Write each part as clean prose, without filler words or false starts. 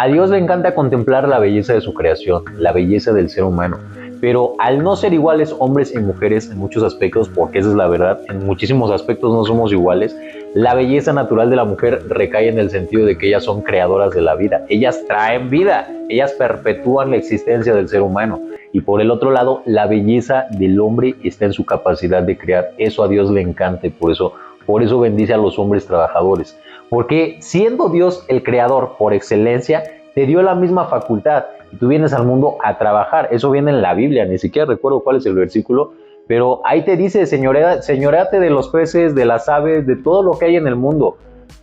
A Dios le encanta contemplar la belleza de su creación, la belleza del ser humano. Pero al no ser iguales hombres y mujeres en muchos aspectos, porque esa es la verdad, en muchísimos aspectos no somos iguales, la belleza natural de la mujer recae en el sentido de que ellas son creadoras de la vida. Ellas traen vida, ellas perpetúan la existencia del ser humano. Y por el otro lado, la belleza del hombre está en su capacidad de crear. Eso a Dios le encanta y por eso bendice a los hombres trabajadores. Porque siendo Dios el creador por excelencia, te dio la misma facultad y tú vienes al mundo a trabajar. Eso viene en la Biblia, ni siquiera recuerdo cuál es el versículo, pero ahí te dice, señoreate de los peces, de las aves, de todo lo que hay en el mundo.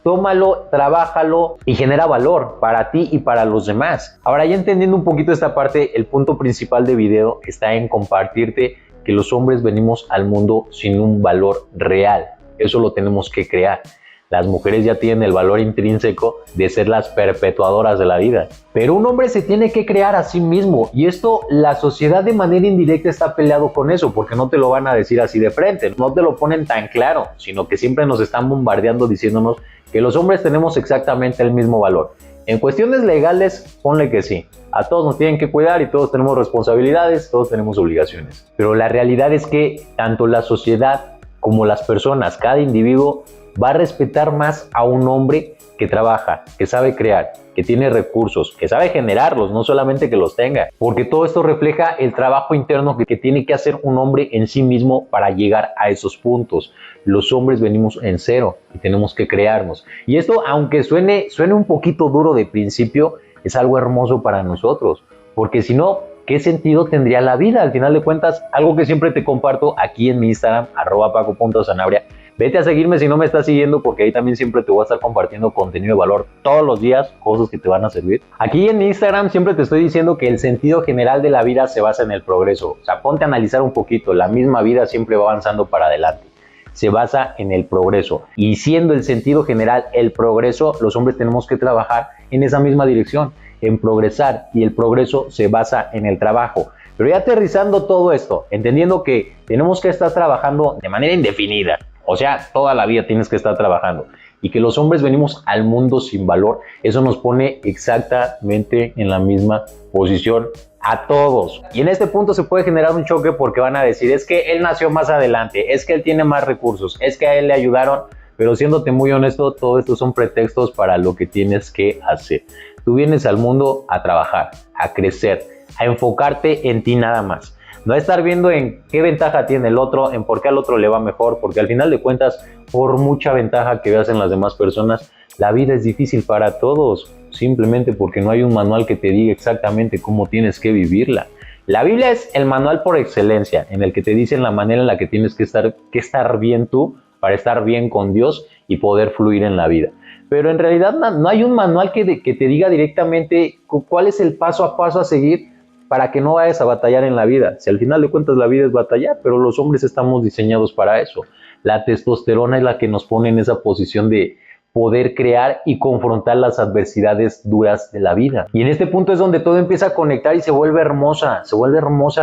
Tómalo, trabájalo y genera valor para ti y para los demás. Ahora, ya entendiendo un poquito esta parte, el punto principal de video está en compartirte que los hombres venimos al mundo sin un valor real. Eso lo tenemos que crear. Las mujeres ya tienen el valor intrínseco de ser las perpetuadoras de la vida. Pero un hombre se tiene que crear a sí mismo y esto la sociedad de manera indirecta está peleado con eso porque no te lo van a decir así de frente, no te lo ponen tan claro, sino que siempre nos están bombardeando diciéndonos que los hombres tenemos exactamente el mismo valor. En cuestiones legales, ponle que sí. A todos nos tienen que cuidar y todos tenemos responsabilidades, todos tenemos obligaciones. Pero la realidad es que tanto la sociedad como las personas, cada individuo va a respetar más a un hombre que trabaja, que sabe crear, que tiene recursos, que sabe generarlos, no solamente que los tenga, porque todo esto refleja el trabajo interno que tiene que hacer un hombre en sí mismo para llegar a esos puntos. Los hombres venimos en cero y tenemos que crearnos. Y esto, aunque suene un poquito duro de principio, es algo hermoso para nosotros, porque si no, ¿qué sentido tendría la vida? Al final de cuentas, algo que siempre te comparto aquí en mi Instagram, @paco.sanabria. Vete a seguirme si no me estás siguiendo porque ahí también siempre te voy a estar compartiendo contenido de valor todos los días, cosas que te van a servir. Aquí en mi Instagram siempre te estoy diciendo que el sentido general de la vida se basa en el progreso. O sea, ponte a analizar un poquito, la misma vida siempre va avanzando para adelante. Se basa en el progreso. Y siendo el sentido general el progreso, los hombres tenemos que trabajar en esa misma dirección, en progresar, y el progreso se basa en el trabajo. Pero ya aterrizando todo esto, entendiendo que tenemos que estar trabajando de manera indefinida, o sea, toda la vida tienes que estar trabajando, y que los hombres venimos al mundo sin valor, eso nos pone exactamente en la misma posición a todos. Y en este punto se puede generar un choque porque van a decir, es que él nació más adelante, es que él tiene más recursos, es que a él le ayudaron, pero siéndote muy honesto, todo esto son pretextos para lo que tienes que hacer. Tú vienes al mundo a trabajar, a crecer, a enfocarte en ti nada más. No estar viendo en qué ventaja tiene el otro, en por qué al otro le va mejor, porque al final de cuentas, por mucha ventaja que veas en las demás personas, la vida es difícil para todos, simplemente porque no hay un manual que te diga exactamente cómo tienes que vivirla. La Biblia es el manual por excelencia, en el que te dicen la manera en la que tienes que estar bien tú, para estar bien con Dios y poder fluir en la vida. Pero en realidad no hay un manual que te diga directamente cuál es el paso a paso a seguir para que no vayas a batallar en la vida. Si al final de cuentas la vida es batallar, pero los hombres estamos diseñados para eso. La testosterona es la que nos pone en esa posición de poder crear y confrontar las adversidades duras de la vida. Y en este punto es donde todo empieza a conectar y se vuelve hermosa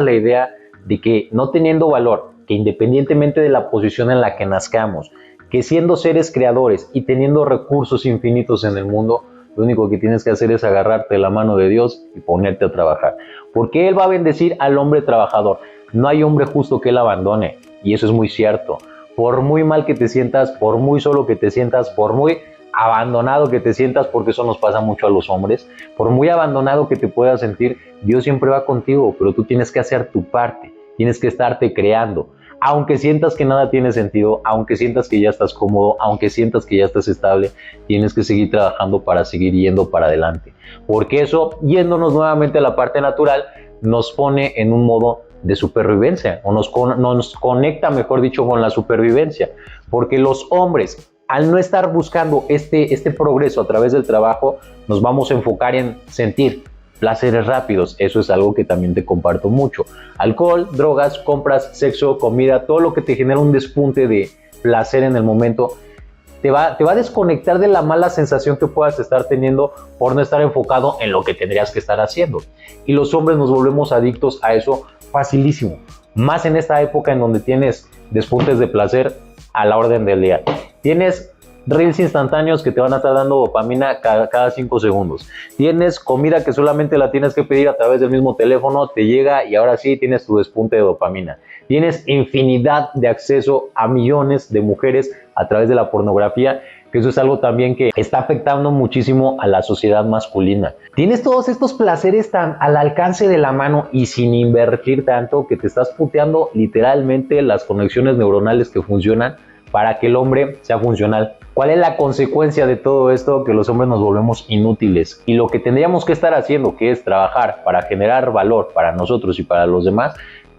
la idea de que no teniendo valor, que independientemente de la posición en la que nazcamos, que siendo seres creadores y teniendo recursos infinitos en el mundo, lo único que tienes que hacer es agarrarte de la mano de Dios y ponerte a trabajar. Porque Él va a bendecir al hombre trabajador. No hay hombre justo que Él abandone. Y eso es muy cierto. Por muy mal que te sientas, por muy solo que te sientas, por muy abandonado que te sientas, porque eso nos pasa mucho a los hombres, por muy abandonado que te puedas sentir, Dios siempre va contigo, pero tú tienes que hacer tu parte. Tienes que estarte creando. Aunque sientas que nada tiene sentido, aunque sientas que ya estás cómodo, aunque sientas que ya estás estable, tienes que seguir trabajando para seguir yendo para adelante. Porque eso, yéndonos nuevamente a la parte natural, nos pone en un modo de supervivencia, o nos conecta, mejor dicho, con la supervivencia. Porque los hombres, al no estar buscando este progreso a través del trabajo, nos vamos a enfocar en sentir placeres rápidos. Eso es algo que también te comparto mucho. Alcohol, drogas, compras, sexo, comida, todo lo que te genera un despunte de placer en el momento, te va a desconectar de la mala sensación que puedas estar teniendo por no estar enfocado en lo que tendrías que estar haciendo. Y los hombres nos volvemos adictos a eso facilísimo. Más en esta época en donde tienes despuntes de placer a la orden del día. Tienes reels instantáneos que te van a estar dando dopamina cada 5 segundos. Tienes comida que solamente la tienes que pedir a través del mismo teléfono, te llega y ahora sí tienes tu despunte de dopamina. Tienes infinidad de acceso a millones de mujeres a través de la pornografía, que eso es algo también que está afectando muchísimo a la sociedad masculina. Tienes todos estos placeres tan al alcance de la mano y sin invertir tanto que te estás puteando literalmente las conexiones neuronales que funcionan para que el hombre sea funcional. ¿Cuál es la consecuencia de todo esto? Que los hombres nos volvemos inútiles. Y lo que tendríamos que estar haciendo, que es trabajar para generar valor para nosotros y para los demás,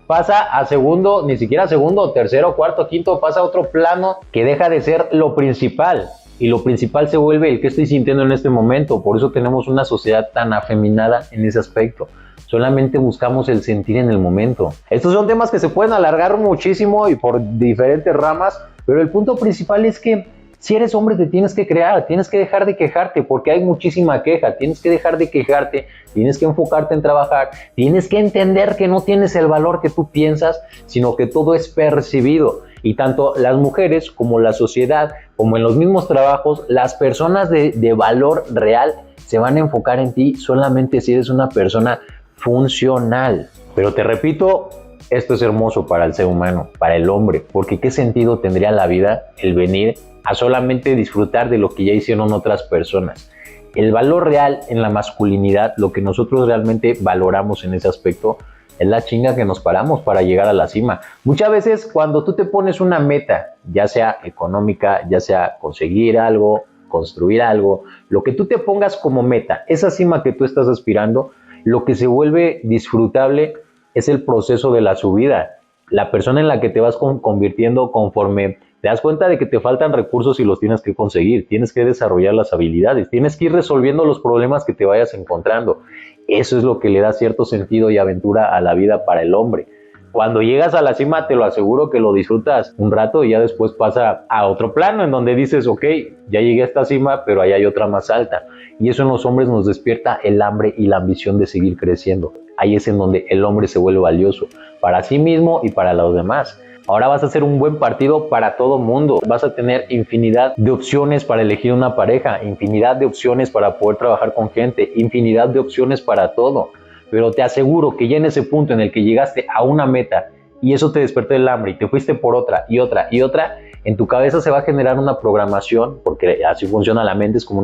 pasa a segundo, ni siquiera segundo, tercero, cuarto, quinto, pasa a otro plano que deja de ser lo principal. Y lo principal se vuelve el que estoy sintiendo en este momento. Por eso tenemos una sociedad tan afeminada en ese aspecto. Solamente buscamos el sentir en el momento. Estos son temas que se pueden alargar muchísimo y por diferentes ramas, pero el punto principal es que si eres hombre te tienes que crear, tienes que dejar de quejarte porque hay muchísima queja, tienes que dejar de quejarte, tienes que enfocarte en trabajar, tienes que entender que no tienes el valor que tú piensas, sino que todo es percibido. Y tanto las mujeres como la sociedad, como en los mismos trabajos, las personas de valor real se van a enfocar en ti solamente si eres una persona funcional. Pero te repito, esto es hermoso para el ser humano, para el hombre, porque ¿qué sentido tendría la vida el venir a solamente disfrutar de lo que ya hicieron otras personas? El valor real en la masculinidad, lo que nosotros realmente valoramos en ese aspecto, es la chinga que nos paramos para llegar a la cima. Muchas veces cuando tú te pones una meta, ya sea económica, ya sea conseguir algo, construir algo, lo que tú te pongas como meta, esa cima que tú estás aspirando, lo que se vuelve disfrutable es el proceso de la subida. La persona en la que te vas convirtiendo conforme te das cuenta de que te faltan recursos y los tienes que conseguir, tienes que desarrollar las habilidades, tienes que ir resolviendo los problemas que te vayas encontrando. Eso es lo que le da cierto sentido y aventura a la vida para el hombre. Cuando llegas a la cima, te lo aseguro que lo disfrutas un rato y ya después pasa a otro plano en donde dices, ok, ya llegué a esta cima, pero ahí hay otra más alta. Y eso en los hombres nos despierta el hambre y la ambición de seguir creciendo. Ahí es en donde el hombre se vuelve valioso para sí mismo y para los demás. Ahora vas a hacer un buen partido para todo mundo. Vas a tener infinidad de opciones para elegir una pareja, infinidad de opciones para poder trabajar con gente, infinidad de opciones para todo. Pero te aseguro que ya en ese punto en el que llegaste a una meta y eso te despertó el hambre y te fuiste por otra y otra y otra, en tu cabeza se va a generar una programación, porque así funciona la mente, es como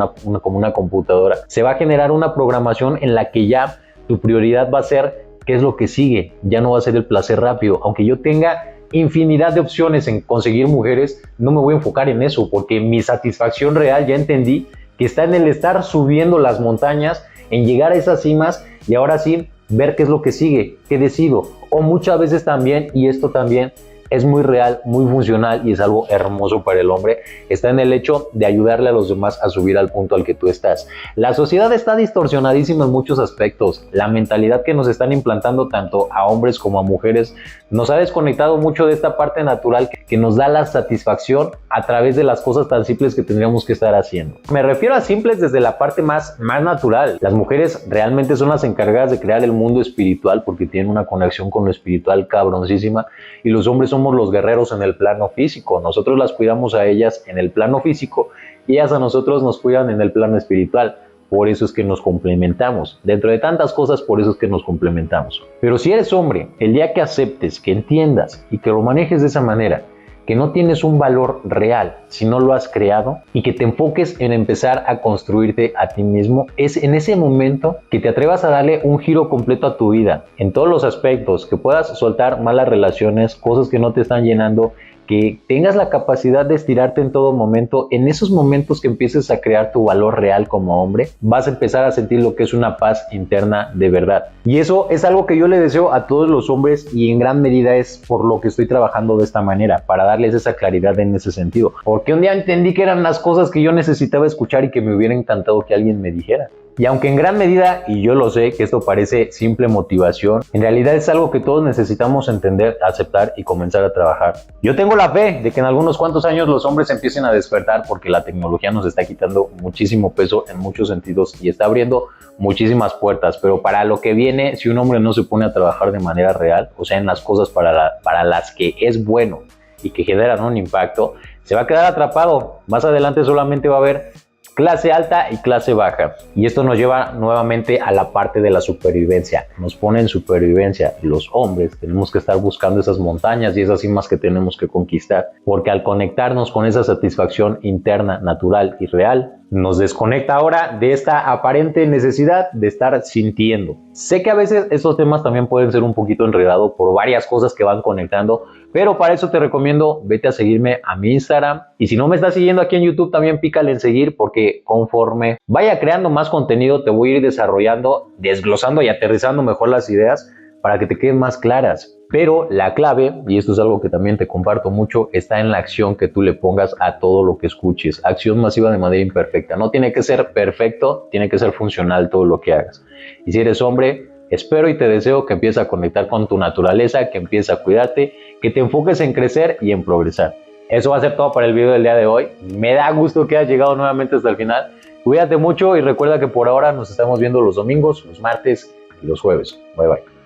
una computadora. Se va a generar una programación en la que ya tu prioridad va a ser qué es lo que sigue. Ya no va a ser el placer rápido. Aunque yo tenga infinidad de opciones en conseguir mujeres, no me voy a enfocar en eso, porque mi satisfacción real ya entendí que está en el estar subiendo las montañas, en llegar a esas cimas y ahora sí ver qué es lo que sigue, qué decido. O muchas veces también, y esto también es muy real, muy funcional y es algo hermoso para el hombre, está en el hecho de ayudarle a los demás a subir al punto al que tú estás. La sociedad está distorsionadísima en muchos aspectos. La mentalidad que nos están implantando tanto a hombres como a mujeres nos ha desconectado mucho de esta parte natural que nos da la satisfacción a través de las cosas tan simples que tendríamos que estar haciendo. Me refiero a simples desde la parte más natural. Las mujeres realmente son las encargadas de crear el mundo espiritual porque tienen una conexión con lo espiritual cabroncísima, y los hombres somos los guerreros en el plano físico. Nosotros las cuidamos a ellas en el plano físico y ellas a nosotros nos cuidan en el plano espiritual. Por eso es que nos complementamos. Dentro de tantas cosas, por eso es que nos complementamos. Pero si eres hombre, el día que aceptes, que entiendas y que lo manejes de esa manera, que no tienes un valor real si no lo has creado, y que te enfoques en empezar a construirte a ti mismo, es en ese momento que te atrevas a darle un giro completo a tu vida, en todos los aspectos, que puedas soltar malas relaciones, cosas que no te están llenando, que tengas la capacidad de estirarte en todo momento. En esos momentos que empieces a crear tu valor real como hombre, vas a empezar a sentir lo que es una paz interna de verdad. Y eso es algo que yo le deseo a todos los hombres, y en gran medida es por lo que estoy trabajando de esta manera, para darles esa claridad en ese sentido. Porque un día entendí que eran las cosas que yo necesitaba escuchar y que me hubiera encantado que alguien me dijera. Y aunque en gran medida, y yo lo sé, que esto parece simple motivación, en realidad es algo que todos necesitamos entender, aceptar y comenzar a trabajar. Yo tengo la fe de que en algunos cuantos años los hombres empiecen a despertar, porque la tecnología nos está quitando muchísimo peso en muchos sentidos y está abriendo muchísimas puertas. Pero para lo que viene, si un hombre no se pone a trabajar de manera real, o sea, en las cosas para las que es bueno y que generan un impacto, se va a quedar atrapado. Más adelante solamente va a haber clase alta y clase baja. Y esto nos lleva nuevamente a la parte de la supervivencia. Nos pone en supervivencia. Los hombres tenemos que estar buscando esas montañas y esas cimas que tenemos que conquistar. Porque al conectarnos con esa satisfacción interna, natural y real, nos desconecta ahora de esta aparente necesidad de estar sintiendo. Sé que a veces estos temas también pueden ser un poquito enredados por varias cosas que van conectando, pero para eso te recomiendo vete a seguirme a mi Instagram, y si no me estás siguiendo aquí en YouTube también pícale en seguir, porque conforme vaya creando más contenido te voy a ir desarrollando, desglosando y aterrizando mejor las ideas para que te queden más claras. Pero la clave, y esto es algo que también te comparto mucho, está en la acción que tú le pongas a todo lo que escuches. Acción masiva de manera imperfecta. No tiene que ser perfecto, tiene que ser funcional todo lo que hagas. Y si eres hombre, espero y te deseo que empieces a conectar con tu naturaleza, que empieces a cuidarte, que te enfoques en crecer y en progresar. Eso va a ser todo para el video del día de hoy. Me da gusto que hayas llegado nuevamente hasta el final. Cuídate mucho y recuerda que por ahora nos estamos viendo los domingos, los martes y los jueves. Bye bye.